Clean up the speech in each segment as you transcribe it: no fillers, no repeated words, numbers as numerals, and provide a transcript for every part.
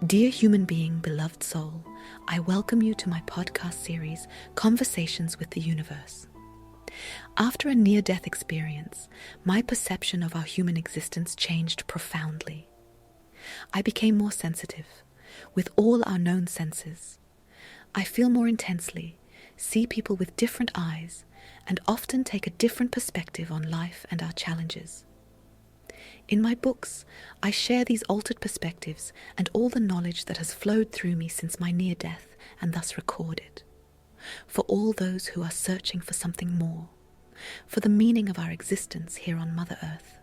Dear human being, beloved soul, I welcome you to my podcast series, Conversations with the Universe. After a near-death experience, my perception of our human existence changed profoundly. I became more sensitive, with all our known senses. I feel more intensely, see people with different eyes, and often take a different perspective on life and our challenges. In my books, I share these altered perspectives and all the knowledge that has flowed through me since my near death and thus record it. For all those who are searching for something more, for the meaning of our existence here on Mother Earth.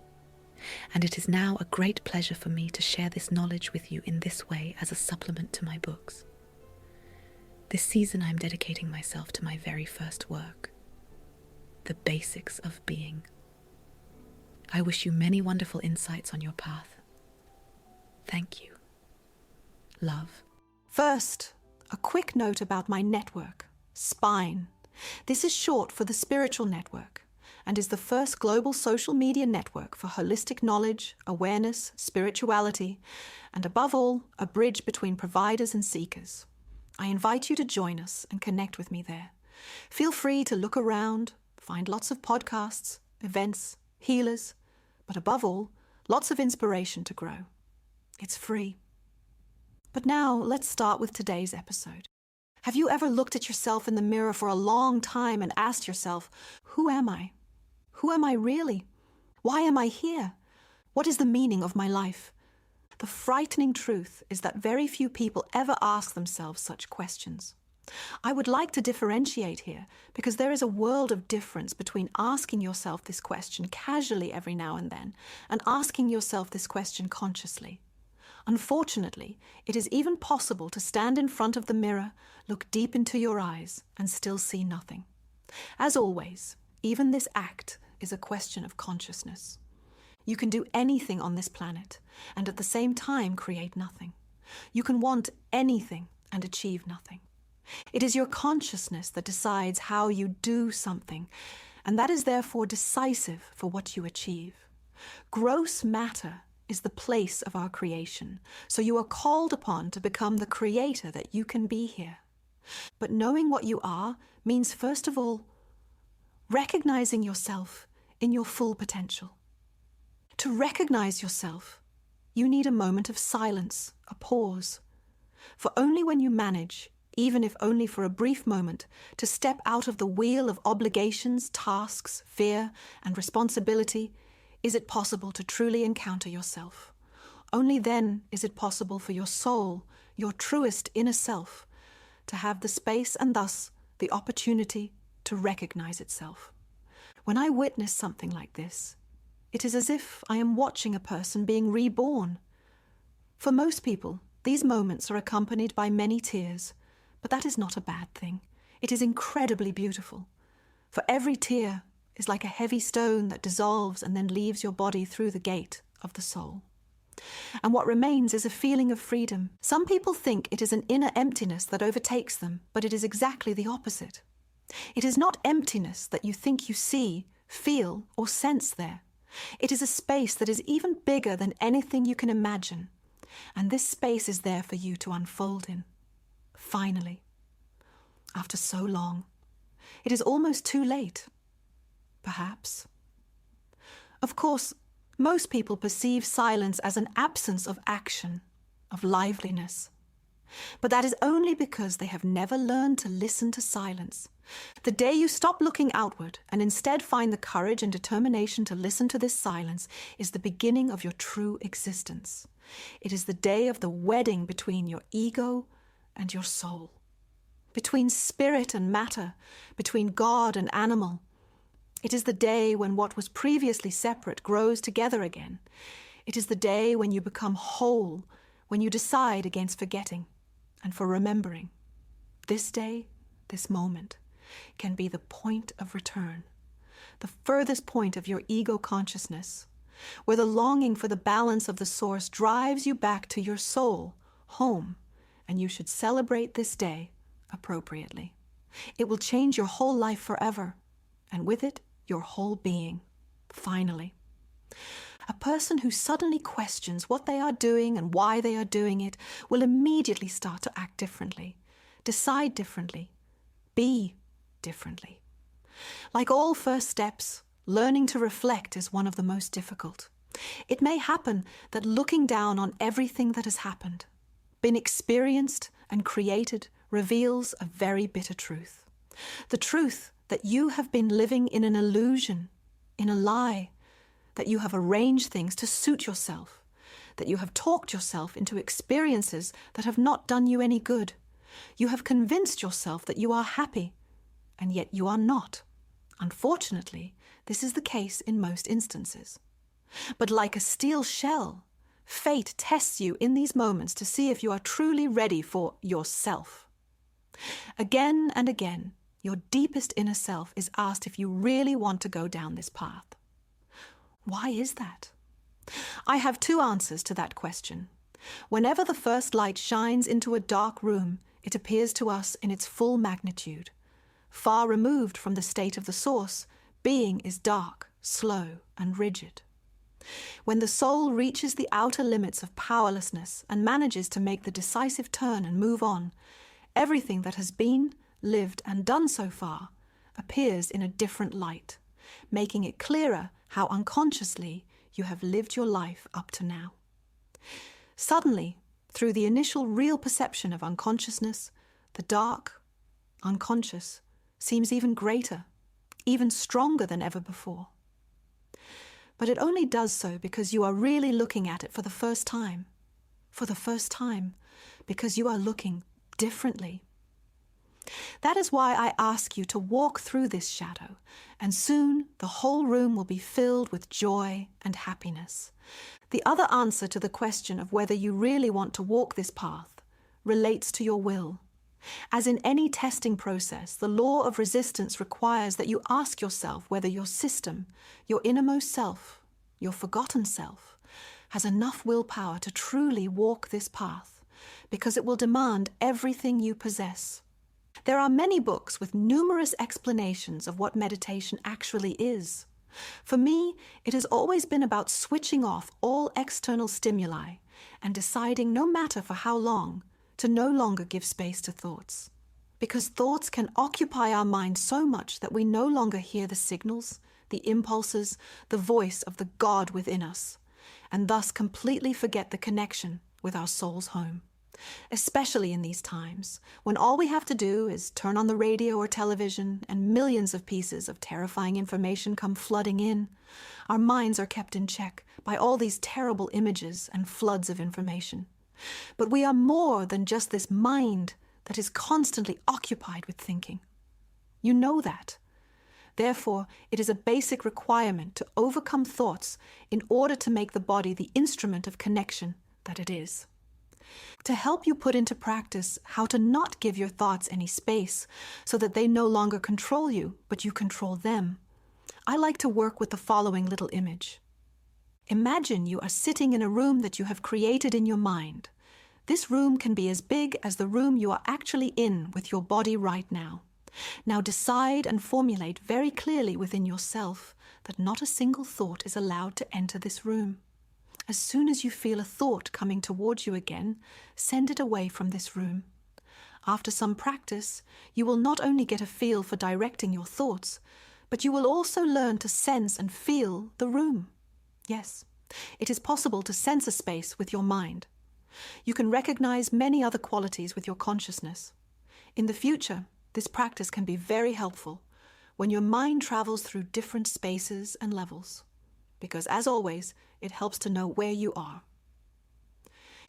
And it is now a great pleasure for me to share this knowledge with you in this way as a supplement to my books. This season I am dedicating myself to my very first work, the basics of being. I wish you many wonderful insights on your path. Thank you. Love. First, a quick note about my network, SPINE. This is short for the Spiritual Network and is the first global social media network for holistic knowledge, awareness, spirituality, and above all, a bridge between providers and seekers. I invite you to join us and connect with me there. Feel free to look around, find lots of podcasts, events, healers, but above all, lots of inspiration to grow. It's free. But now, let's start with today's episode. Have you ever looked at yourself in the mirror for a long time and asked yourself, who am I? Who am I really? Why am I here? What is the meaning of my life? The frightening truth is that very few people ever ask themselves such questions. I would like to differentiate here because there is a world of difference between asking yourself this question casually every now and then and asking yourself this question consciously. Unfortunately, it is even possible to stand in front of the mirror, look deep into your eyes, and still see nothing. As always, even this act is a question of consciousness. You can do anything on this planet and at the same time create nothing. You can want anything and achieve nothing. It is your consciousness that decides how you do something, and that is therefore decisive for what you achieve. Gross matter is the place of our creation, so you are called upon to become the creator that you can be here. But knowing what you are means, first of all, recognizing yourself in your full potential. To recognize yourself, you need a moment of silence, a pause. For only when you manage, even if only for a brief moment, to step out of the wheel of obligations, tasks, fear, and responsibility, is it possible to truly encounter yourself. Only then is it possible for your soul, your truest inner self, to have the space and thus the opportunity to recognize itself. When I witness something like this, it is as if I am watching a person being reborn. For most people, these moments are accompanied by many tears, but that is not a bad thing. It is incredibly beautiful. For every tear is like a heavy stone that dissolves and then leaves your body through the gate of the soul. And what remains is a feeling of freedom. Some people think it is an inner emptiness that overtakes them, but it is exactly the opposite. It is not emptiness that you think you see, feel, or sense there. It is a space that is even bigger than anything you can imagine. And this space is there for you to unfold in. Finally, after so long, it is almost too late. Perhaps. Of course, most people perceive silence as an absence of action, of liveliness. But that is only because they have never learned to listen to silence. The day you stop looking outward and instead find the courage and determination to listen to this silence is the beginning of your true existence. It is the day of the wedding between your ego and your soul, between spirit and matter, between God and animal. It is the day when what was previously separate grows together again. It is the day when you become whole, when you decide against forgetting and for remembering. This day, this moment, can be the point of return, the furthest point of your ego consciousness, where the longing for the balance of the source drives you back to your soul, home, and you should celebrate this day appropriately. It will change your whole life forever, and with it, your whole being, finally. A person who suddenly questions what they are doing and why they are doing it will immediately start to act differently, decide differently, be differently. Like all first steps, learning to reflect is one of the most difficult. It may happen that looking down on everything that has happened, been experienced and created, reveals a very bitter truth. The truth that you have been living in an illusion, in a lie, that you have arranged things to suit yourself, that you have talked yourself into experiences that have not done you any good. You have convinced yourself that you are happy, and yet you are not. Unfortunately, this is the case in most instances. But like a steel shell, fate tests you in these moments to see if you are truly ready for yourself. Again and again, your deepest inner self is asked if you really want to go down this path. Why is that? I have two answers to that question. Whenever the first light shines into a dark room, it appears to us in its full magnitude. Far removed from the state of the source, being is dark, slow, and rigid. When the soul reaches the outer limits of powerlessness and manages to make the decisive turn and move on, everything that has been, lived, and done so far appears in a different light, making it clearer how unconsciously you have lived your life up to now. Suddenly, through the initial real perception of unconsciousness, the dark, unconscious, seems even greater, even stronger than ever before. But it only does so because you are really looking at it for the first time. For the first time, because you are looking differently. That is why I ask you to walk through this shadow, and soon the whole room will be filled with joy and happiness. The other answer to the question of whether you really want to walk this path relates to your will. As in any testing process, the law of resistance requires that you ask yourself whether your system, your innermost self, your forgotten self, has enough willpower to truly walk this path, because it will demand everything you possess. There are many books with numerous explanations of what meditation actually is. For me, it has always been about switching off all external stimuli and deciding, no matter for how long, to no longer give space to thoughts. Because thoughts can occupy our mind so much that we no longer hear the signals, the impulses, the voice of the God within us, and thus completely forget the connection with our soul's home. Especially in these times, when all we have to do is turn on the radio or television and millions of pieces of terrifying information come flooding in, our minds are kept in check by all these terrible images and floods of information. But we are more than just this mind that is constantly occupied with thinking. You know that. Therefore, it is a basic requirement to overcome thoughts in order to make the body the instrument of connection that it is. To help you put into practice how to not give your thoughts any space so that they no longer control you, but you control them, I like to work with the following little image. Imagine you are sitting in a room that you have created in your mind. This room can be as big as the room you are actually in with your body right now. Now decide and formulate very clearly within yourself that not a single thought is allowed to enter this room. As soon as you feel a thought coming towards you again, send it away from this room. After some practice, you will not only get a feel for directing your thoughts, but you will also learn to sense and feel the room. Yes, it is possible to sense a space with your mind. You can recognize many other qualities with your consciousness. In the future, this practice can be very helpful when your mind travels through different spaces and levels, because as always, it helps to know where you are.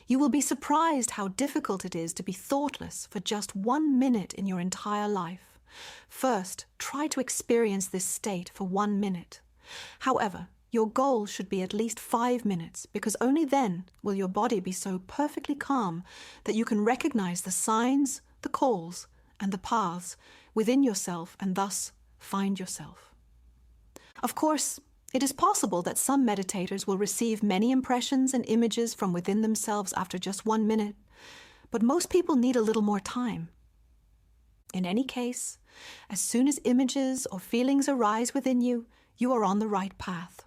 You will be surprised how difficult it is to be thoughtless for just 1 minute in your entire life. First, try to experience this state for 1 minute. However, your goal should be at least 5 minutes, because only then will your body be so perfectly calm that you can recognize the signs, the calls, and the paths within yourself and thus find yourself. Of course, it is possible that some meditators will receive many impressions and images from within themselves after just 1 minute, but most people need a little more time. In any case, as soon as images or feelings arise within you, you are on the right path.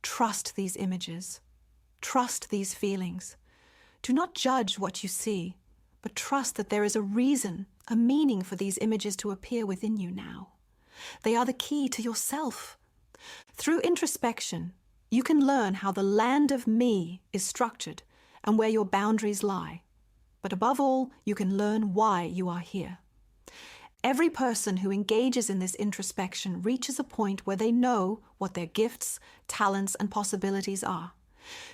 Trust these images. Trust these feelings. Do not judge what you see, but trust that there is a reason, a meaning for these images to appear within you now. They are the key to yourself. Through introspection, you can learn how the land of me is structured and where your boundaries lie. But above all, you can learn why you are here. Every person who engages in this introspection reaches a point where they know what their gifts, talents, and possibilities are.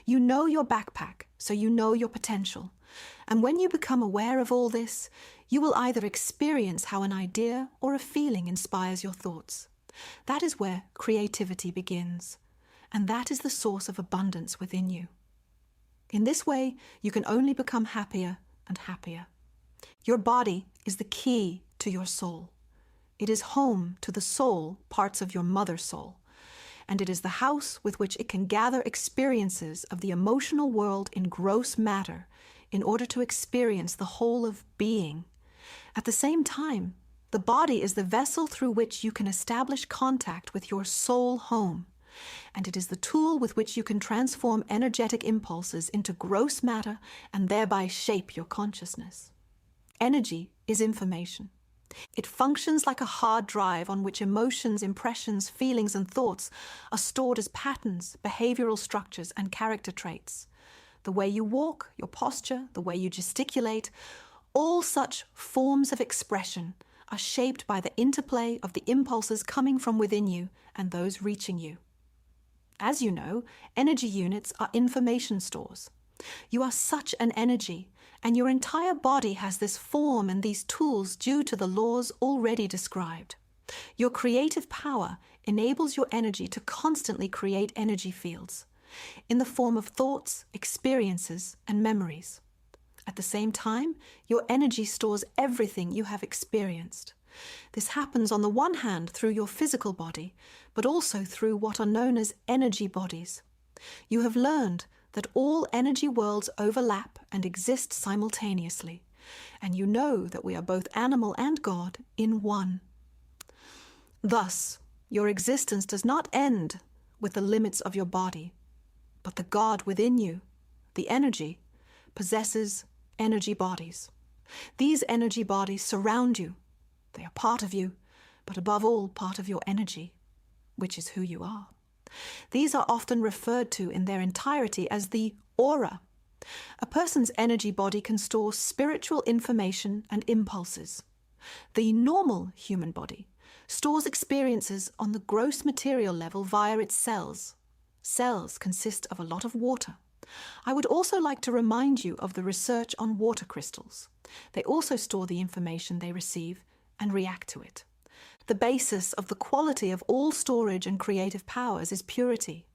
You know your backpack, so you know your potential. And when you become aware of all this, you will either experience how an idea or a feeling inspires your thoughts. That is where creativity begins, and that is the source of abundance within you. In this way, you can only become happier and happier. Your body is the key to your soul. It is home to the soul parts of your mother soul, and it is the house with which it can gather experiences of the emotional world in gross matter in order to experience the whole of being. At the same time, the body is the vessel through which you can establish contact with your soul home, and it is the tool with which you can transform energetic impulses into gross matter and thereby shape your consciousness. Energy is information. It functions like a hard drive on which emotions, impressions, feelings, and thoughts are stored as patterns, behavioral structures, and character traits. The way you walk, your posture, the way you gesticulate, all such forms of expression are shaped by the interplay of the impulses coming from within you and those reaching you. As you know, energy units are information stores. You are such an energy, and your entire body has this form and these tools due to the laws already described. Your creative power enables your energy to constantly create energy fields in the form of thoughts, experiences, and memories. At the same time, your energy stores everything you have experienced. This happens on the one hand through your physical body, but also through what are known as energy bodies. You have learned that all energy worlds overlap and exist simultaneously, and you know that we are both animal and God in one. Thus, your existence does not end with the limits of your body, but the God within you, the energy, possesses energy bodies. These energy bodies surround you. They are part of you, but above all, part of your energy, which is who you are. These are often referred to in their entirety as the aura. A person's energy body can store spiritual information and impulses. The normal human body stores experiences on the gross material level via its cells. Cells consist of a lot of water. I would also like to remind you of the research on water crystals. They also store the information they receive and react to it. The basis of the quality of all storage and creative powers is purity.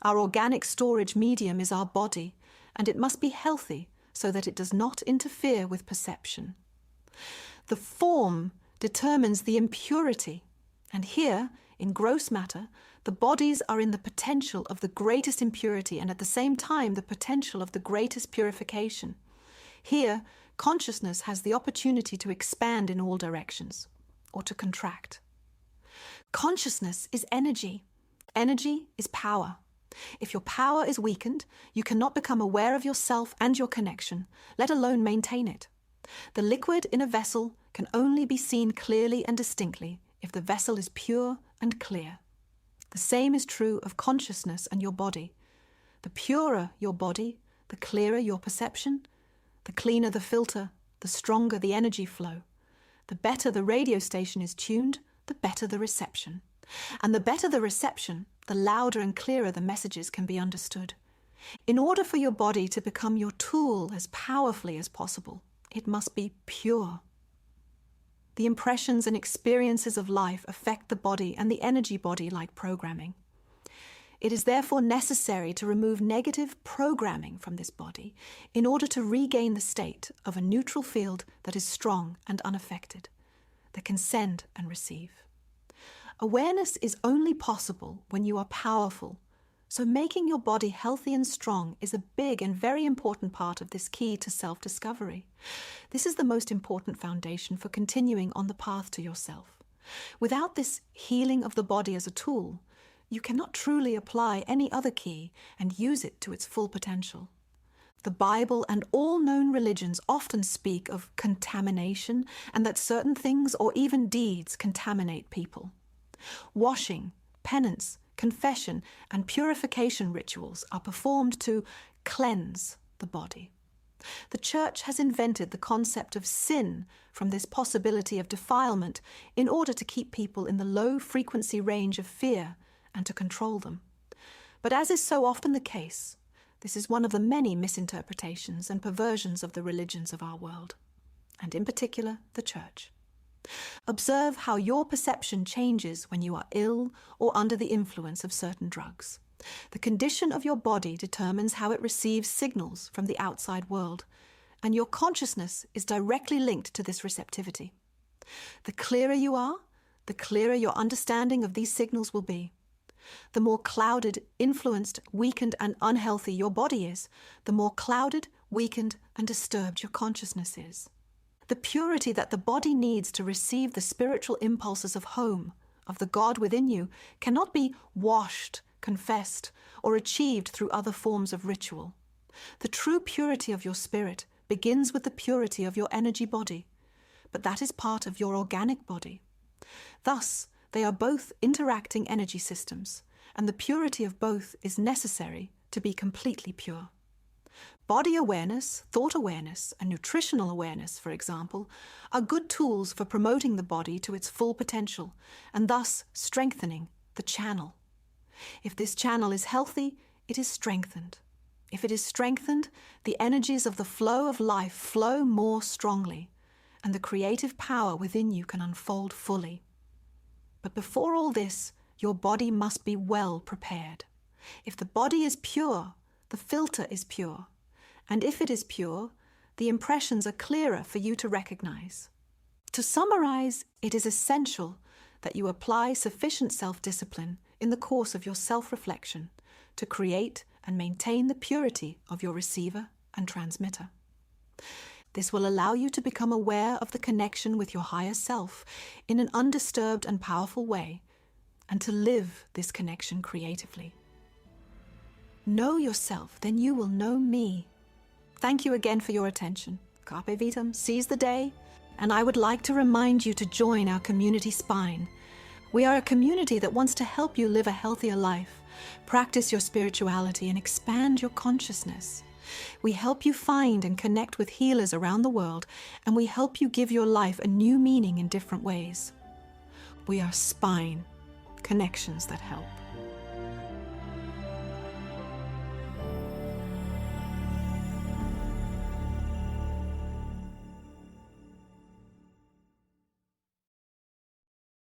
Our organic storage medium is our body, and it must be healthy so that it does not interfere with perception. The form determines the impurity, and here, in gross matter, the bodies are in the potential of the greatest impurity and at the same time the potential of the greatest purification. Here, consciousness has the opportunity to expand in all directions, or to contract. Consciousness is energy. Energy is power. If your power is weakened, you cannot become aware of yourself and your connection, let alone maintain it. The liquid in a vessel can only be seen clearly and distinctly if the vessel is pure and clear. The same is true of consciousness and your body. The purer your body, the clearer your perception, the cleaner the filter, the stronger the energy flow. The better the radio station is tuned, the better the reception. And the better the reception, the louder and clearer the messages can be understood. In order for your body to become your tool as powerfully as possible, it must be pure. The impressions and experiences of life affect the body and the energy body like programming. It is therefore necessary to remove negative programming from this body in order to regain the state of a neutral field that is strong and unaffected, that can send and receive. Awareness is only possible when you are powerful, so making your body healthy and strong is a big and very important part of this key to self-discovery. This is the most important foundation for continuing on the path to yourself. Without this healing of the body as a tool, you cannot truly apply any other key and use it to its full potential. The Bible and all known religions often speak of contamination and that certain things or even deeds contaminate people. Washing, penance, confession, and purification rituals are performed to cleanse the body. The Church has invented the concept of sin from this possibility of defilement in order to keep people in the low-frequency range of fear and to control them. But as is so often the case, this is one of the many misinterpretations and perversions of the religions of our world, and in particular the Church. Observe how your perception changes when you are ill or under the influence of certain drugs. The condition of your body determines how it receives signals from the outside world, and your consciousness is directly linked to this receptivity. The clearer you are, the clearer your understanding of these signals will be. The more clouded, influenced, weakened, and unhealthy your body is, the more clouded, weakened, and disturbed your consciousness is. The purity that the body needs to receive the spiritual impulses of home, of the God within you, cannot be washed, confessed, or achieved through other forms of ritual. The true purity of your spirit begins with the purity of your energy body, but that is part of your organic body. Thus, they are both interacting energy systems, and the purity of both is necessary to be completely pure. Body awareness, thought awareness, and nutritional awareness, for example, are good tools for promoting the body to its full potential, and thus strengthening the channel. If this channel is healthy, it is strengthened. If it is strengthened, the energies of the flow of life flow more strongly, and the creative power within you can unfold fully. But before all this, your body must be well prepared. If the body is pure, the filter is pure. And if it is pure, the impressions are clearer for you to recognize. To summarize, it is essential that you apply sufficient self-discipline in the course of your self-reflection to create and maintain the purity of your receiver and transmitter. This will allow you to become aware of the connection with your higher self in an undisturbed and powerful way, and to live this connection creatively. Know yourself, then you will know me. Thank you again for your attention. Carpe Vitam, seize the day, and I would like to remind you to join our community Spine. We are a community that wants to help you live a healthier life, practice your spirituality, and expand your consciousness. We help you find and connect with healers around the world, and we help you give your life a new meaning in different ways. We are Spine, connections that help.